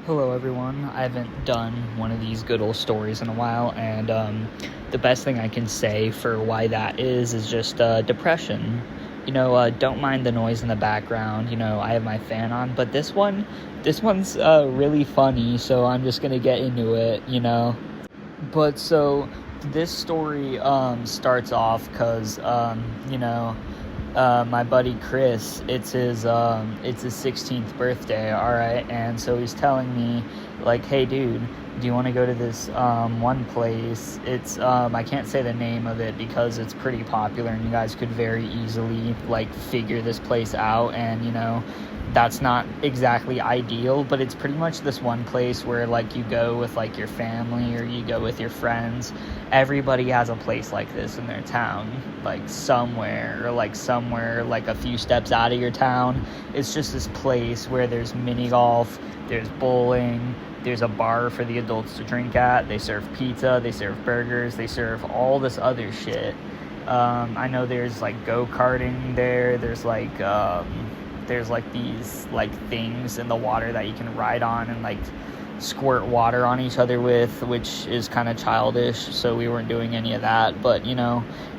Hello everyone, I haven't done one of these good old stories in a while, and the best thing I can say for why that is just depression. Don't mind the noise in the background. I have my fan on, but this one's really funny, so I'm just gonna get into it. But so this story starts off because my buddy Chris, it's his 16th birthday, all right, and so he's telling me, like, hey dude, do you want to go to this one place? It's I can't say the name of it because it's pretty popular and you guys could very easily like figure this place out, and that's not exactly ideal, but it's pretty much this one place where like you go with like your family or you go with your friends. Everybody has a place like this in their town, like somewhere like a few steps out of your town. It's just this place where there's mini golf, there's bowling, there's a bar for the adults to drink at, they serve pizza, they serve burgers, they serve all this other shit. I know there's like go-karting there, there's like these like things in the water that you can ride on and like squirt water on each other with, which is kind of childish, so we weren't doing any of that, but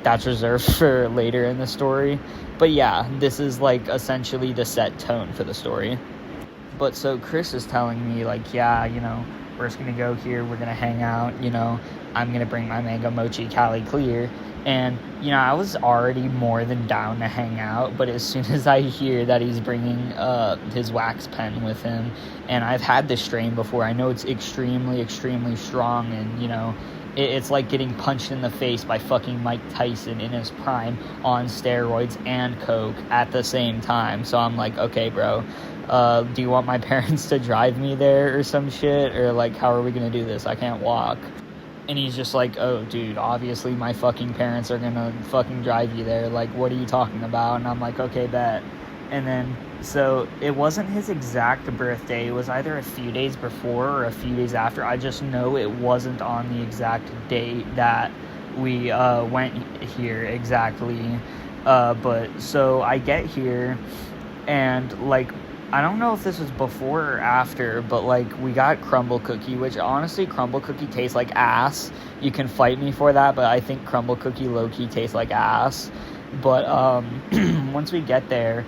that's reserved for later in the story. But yeah, this is like essentially the set tone for the story. But so Chris is telling me like, yeah, we're just gonna go here, we're gonna hang out, I'm gonna bring my mango mochi Cali Clear. And, I was already more than down to hang out, but as soon as I hear that he's bringing his wax pen with him, and I've had this strain before, I know it's extremely, extremely strong, and, it's like getting punched in the face by fucking Mike Tyson in his prime on steroids and coke at the same time. So I'm like, okay, bro, do you want my parents to drive me there or some shit? Or, like, how are we gonna do this? I can't walk. And he's just like, oh, dude, obviously my fucking parents are gonna fucking drive you there. Like, what are you talking about? And I'm like, okay, bet. And then, so it wasn't his exact birthday. It was either a few days before or a few days after. I just know it wasn't on the exact date that we went here exactly. But so I get here and, like, I don't know if this was before or after, but, like, we got crumble cookie, which, honestly, crumble cookie tastes like ass. You can fight me for that, but I think crumble cookie low-key tastes like ass. But, once we get there,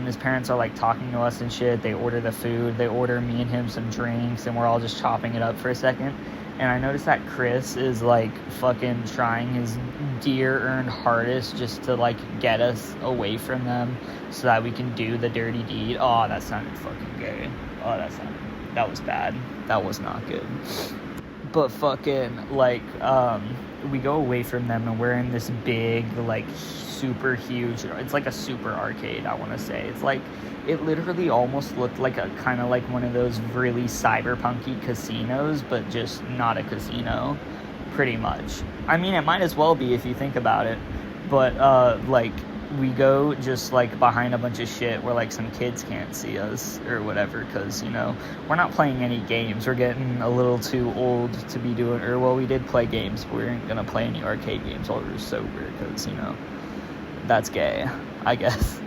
his parents are, like, talking to us and shit. They order the food. They order me and him some drinks, and we're all just chopping it up for a second. And I noticed that Chris is, like, fucking trying his dear-earned hardest just to, like, get us away from them so that we can do the dirty deed. Oh, that sounded fucking gay. Oh, that was bad. That was not good. But fucking, like, we go away from them and we're in this big, like, super huge, it's like a super arcade, I want to say. It's like, it literally almost looked like a kind of like one of those really cyberpunky casinos, but just not a casino, pretty much. I mean, it might as well be if you think about it. But like, we go just like behind a bunch of shit where like some kids can't see us or whatever, because we're not playing any games. We're getting a little too old to be doing, or well, we did play games, but we weren't gonna play any arcade games while we were sober, because that's gay, I guess.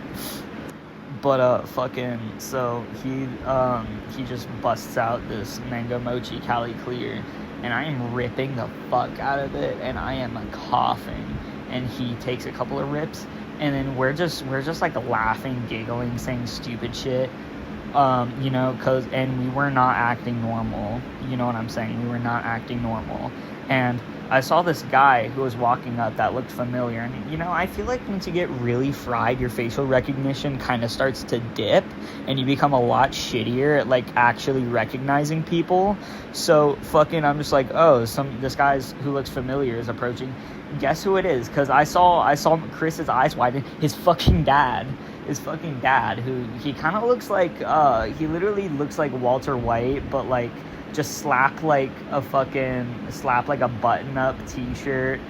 But fucking, so he just busts out this mango mochi Cali Clear, and I am ripping the fuck out of it, and I am coughing, and he takes a couple of rips, and then we're just like laughing, giggling, saying stupid shit, and we were not acting normal. You know what I'm saying? We were not acting normal. And I saw this guy who was walking up that looked familiar, and I feel like once you get really fried, your facial recognition kind of starts to dip, and you become a lot shittier at like actually recognizing people. So fucking, I'm just like, oh, this guy who looks familiar is approaching. Guess who it is? Because I saw Chris's eyes widen. His fucking dad, who he kind of looks like, he literally looks like Walter White, but like just slap like a button-up t-shirt.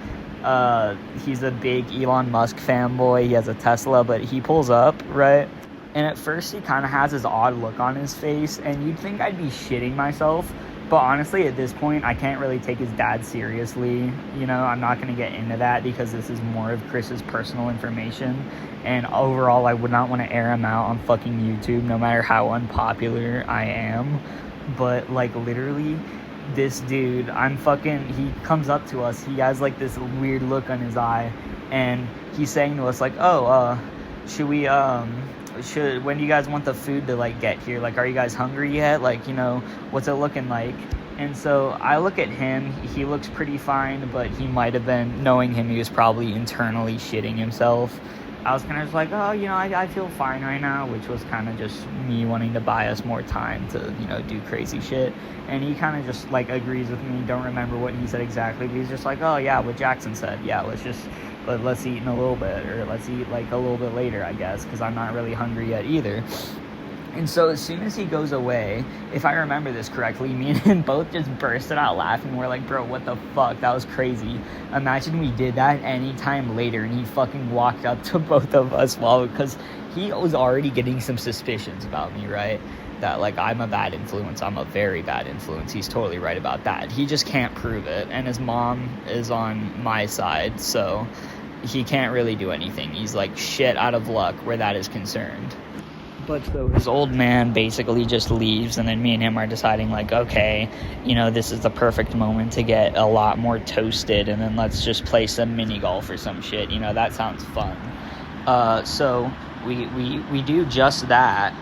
He's a big Elon Musk fanboy. He has a Tesla, but he pulls up, right? And at first he kind of has this odd look on his face, and you'd think I'd be shitting myself. But honestly, at this point, I can't really take his dad seriously. I'm not going to get into that because this is more of Chris's personal information. And overall, I would not want to air him out on fucking YouTube, no matter how unpopular I am. but like literally this dude, he comes up to us, he has like this weird look on his eye, and he's saying to us like, oh, when do you guys want the food to like get here, like are you guys hungry yet, like, you know, what's it looking like? And so I look at him, he looks pretty fine, but he might have been, knowing him, he was probably internally shitting himself. I was kind of just like, oh, you know, I feel fine right now, which was kind of just me wanting to buy us more time to, you know, do crazy shit. And he kind of just, like, agrees with me. Don't remember what he said exactly, but he's just like, oh, yeah, what Jackson said. Yeah, let's eat in a little bit, or let's eat, like, a little bit later, I guess, because I'm not really hungry yet either. And so as soon as he goes away, if I remember this correctly, me and him both just bursted out laughing. We're like, bro, what the fuck? That was crazy. Imagine we did that any time later and he fucking walked up to both of us because he was already getting some suspicions about me, right? That, like, I'm a bad influence. I'm a very bad influence. He's totally right about that. He just can't prove it. And his mom is on my side, so he can't really do anything. He's, like, shit out of luck where that is concerned. But so his old man basically just leaves, and then me and him are deciding, like, okay, you know, this is the perfect moment to get a lot more toasted, and then let's just play some mini golf or some shit. You know, that sounds fun. So we do just that.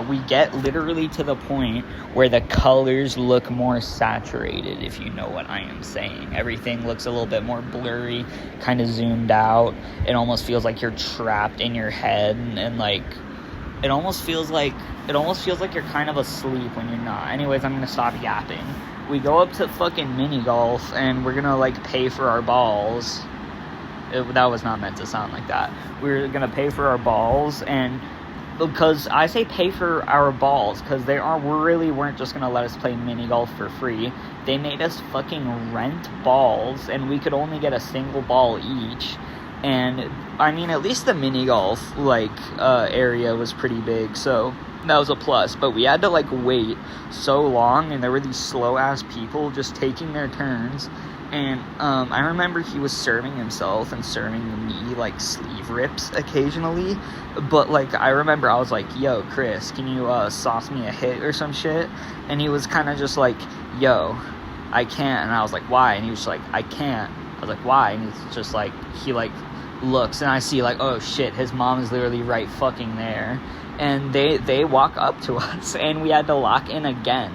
We get literally to the point where the colors look more saturated, if you know what I am saying. Everything looks a little bit more blurry, kind of zoomed out. It almost feels like you're trapped in your head, and like, It almost feels like you're kind of asleep when you're not. Anyways, I'm gonna stop yapping. We go up to fucking mini golf, and we're gonna, like, pay for our balls. That was not meant to sound like that. We're gonna pay for our balls, and because I say pay for our balls, because we really weren't just gonna let us play mini golf for free. They made us fucking rent balls, and we could only get a single ball each. And, I mean, at least the mini golf, like, area was pretty big, so that was a plus. But we had to, like, wait so long, and there were these slow-ass people just taking their turns. And, I remember he was serving himself and serving me, like, sleeve rips occasionally. But, like, I remember I was like, yo, Chris, can you, sauce me a hit or some shit? And he was kind of just like, yo, I can't. And I was like, why? And he was like, I can't. I was like, why? And he's just like, he, like, looks, and I see, like, oh shit, his mom is literally right fucking there, and they walk up to us, and we had to lock in again.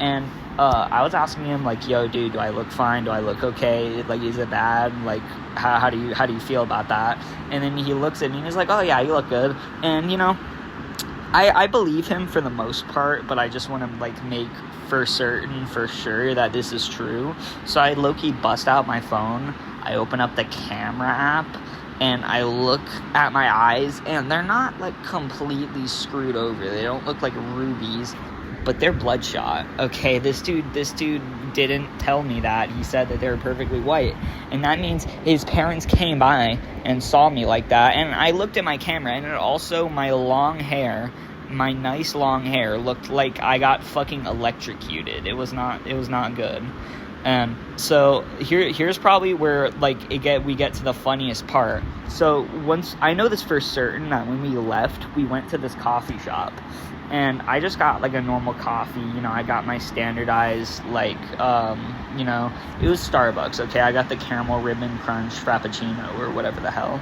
And I was asking him, like, yo, dude, do I look fine? Do I look okay? Like, is it bad? Like, how do you feel about that? And then he looks at me and he's like, oh yeah, you look good. And, you know, I believe him for the most part, but I just want to, like, make for sure that this is true. So I low-key bust out my phone, I open up the camera app, and I look at my eyes, and they're not, like, completely screwed over. They don't look like rubies, but they're bloodshot. Okay, this dude didn't tell me that. He said that they were perfectly white, and that means his parents came by and saw me like that. And I looked at my camera, and it also, my nice long hair looked like I got fucking electrocuted. It was not good. So here's probably where, like, we get to the funniest part. So once I know this for certain, that when we left, we went to this coffee shop, and I just got, like, a normal coffee. You know, I got my standardized, like, you know, it was Starbucks. Okay, I got the caramel ribbon crunch frappuccino or whatever the hell.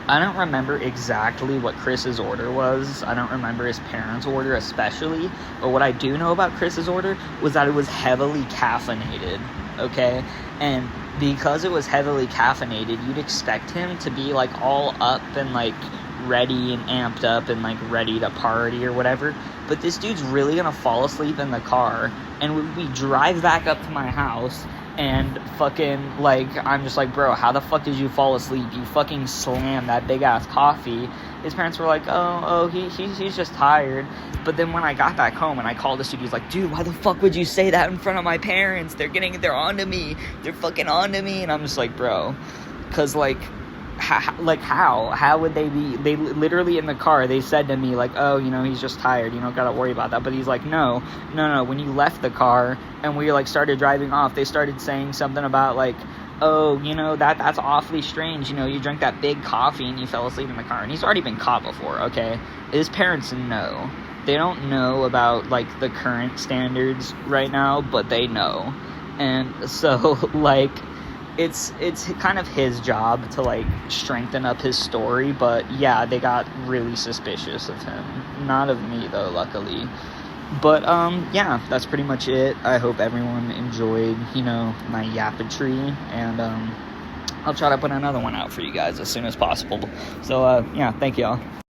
I don't remember exactly what Chris's order was. I don't remember his parents' order especially. But what I do know about Chris's order was that it was heavily caffeinated, okay? And because it was heavily caffeinated, you'd expect him to be, like, all up and, like, ready and amped up and, like, ready to party or whatever. But this dude's really gonna fall asleep in the car. And we drive back up to my house, and fucking, like, I'm just like, bro, how the fuck did you fall asleep? You fucking slammed that big ass coffee. His parents were like, he's just tired. But then when I got back home and I called the dude, he's like, dude, why the fuck would you say that in front of my parents? They're onto me. They're fucking onto me. And I'm just like, bro, because, like, how would they be? They literally in the car, they said to me, like, oh, you know, he's just tired, you don't gotta worry about that. But he's like, no, when you left the car and we, like, started driving off, they started saying something about, like, oh, you know, that's awfully strange, you know, you drank that big coffee and you fell asleep in the car. And he's already been caught before, okay? His parents know. they don't know about, like, the current standards right now, but they know. And so, like, it's kind of his job to, like, strengthen up his story, but yeah, they got really suspicious of him. Not of me, though, luckily. But, yeah, that's pretty much it. I hope everyone enjoyed, my yapatry, and, I'll try to put another one out for you guys as soon as possible. So, yeah, thank y'all.